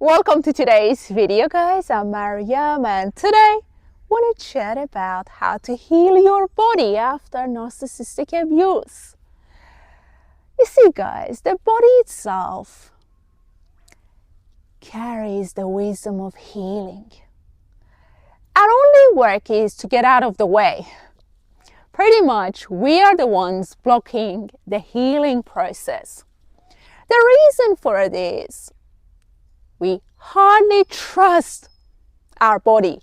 Welcome to today's video, guys. I'm Mariam, and today I want to chat about how to heal your body after narcissistic abuse. You see, guys, the body itself carries the wisdom of healing. Our only work is to get out of the way. Pretty much, we are the ones blocking the healing process. The reason for it is we hardly trust our body.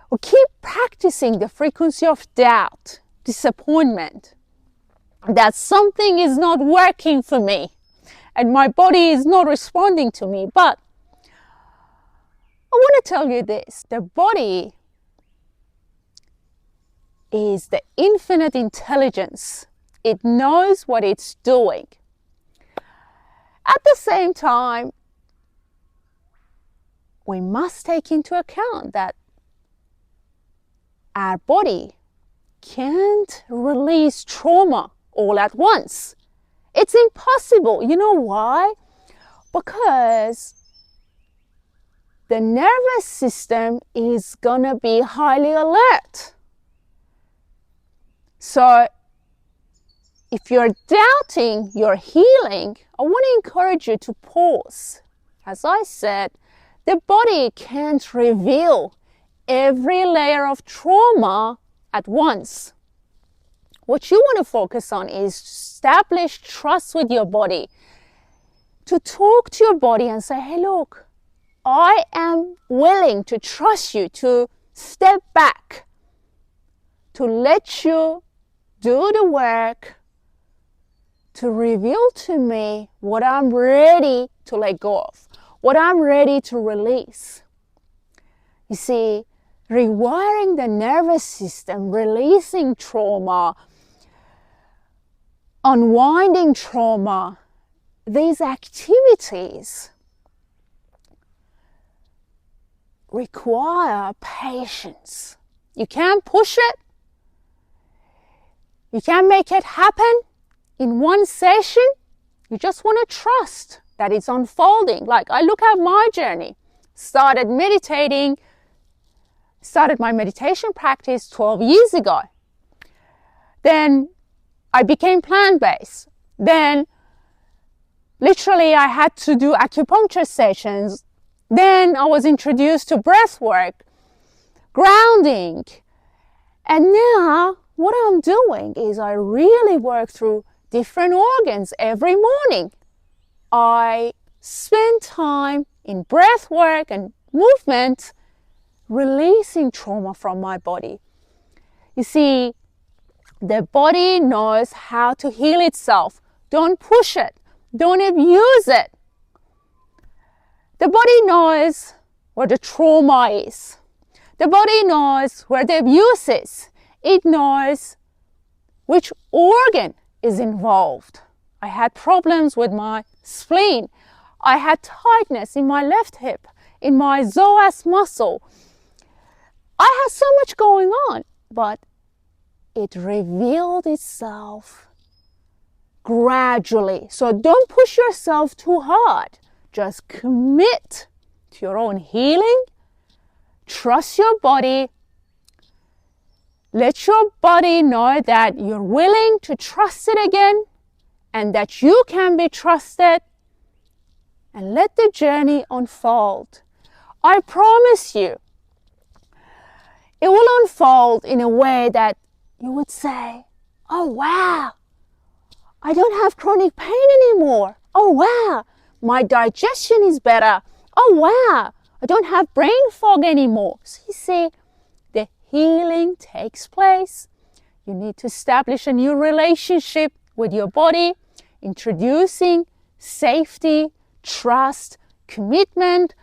We keep practicing the frequency of doubt, disappointment, that something is not working for me and my body is not responding to me. But I want to tell you this, the body is the infinite intelligence. It knows what it's doing. At the same time, we must take into account that our body can't release trauma all at once. It's impossible. You know why? Because the nervous system is gonna be highly alert. So if you're doubting your healing, I want to encourage you to pause. As I said, the body can't reveal every layer of trauma at once. What you want to focus on is to establish trust with your body, to talk to your body and say, hey, look, I am willing to trust you, to step back, to let you do the work, to reveal to me what I'm ready to let go of, what I'm ready to release. You see, rewiring the nervous system, releasing trauma, unwinding trauma, these activities require patience. You can't push it. You can't make it happen in one session. You just want to trust that it's unfolding. Like, I look at my journey. Started my meditation practice 12 years ago. Then I became plant-based. Then literally I had to do acupuncture sessions. Then I was introduced to breath work, grounding. And now what I'm doing is I really work through different organs every morning. I spend time in breath work and movement, releasing trauma from my body. You see, the body knows how to heal itself. Don't push it. Don't abuse it. The body knows where the trauma is. The body knows where the abuse is. It knows which organ is involved. I had problems with my spleen. I had tightness in my left hip, in my psoas muscle. I had so much going on, but it revealed itself gradually. So don't push yourself too hard. Just commit to your own healing. Trust your body. Let your body know that you're willing to trust it again and that you can be trusted, and let the journey unfold. I promise you, it will unfold in a way that you would say, oh wow, I don't have chronic pain anymore. Oh wow, my digestion is better. Oh wow, I don't have brain fog anymore. So you see, the healing takes place. You need to establish a new relationship with your body, introducing safety, trust, commitment.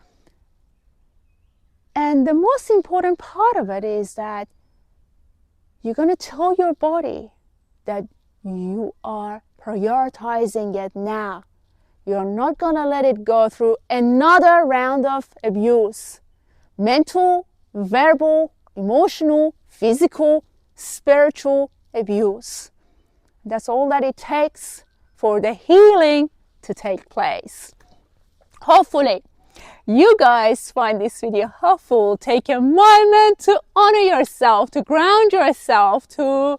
And the most important part of it is that you're going to tell your body that you are prioritizing it now. You're not going to let it go through another round of abuse. Mental, verbal, emotional, physical, spiritual abuse. That's all that it takes for the healing to take place. Hopefully, you guys find this video helpful. Take a moment to honor yourself, to ground yourself, to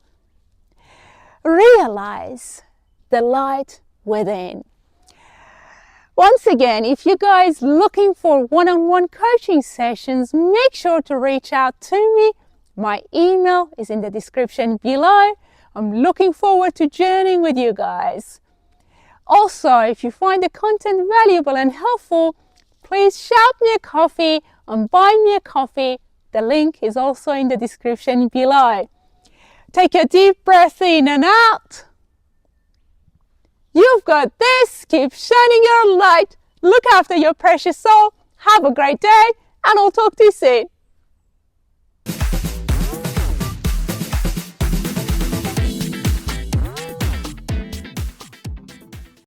realize the light within. Once again, if you guys looking for one-on-one coaching sessions, make sure to reach out to me. My email is in the description below. I'm looking forward to journeying with you guys. Also, if you find the content valuable and helpful, please shout me a coffee and buy me a coffee. The link is also in the description below. Take a deep breath in and out. You've got this. Keep shining your light. Look after your precious soul. Have a great day, and I'll talk to you soon.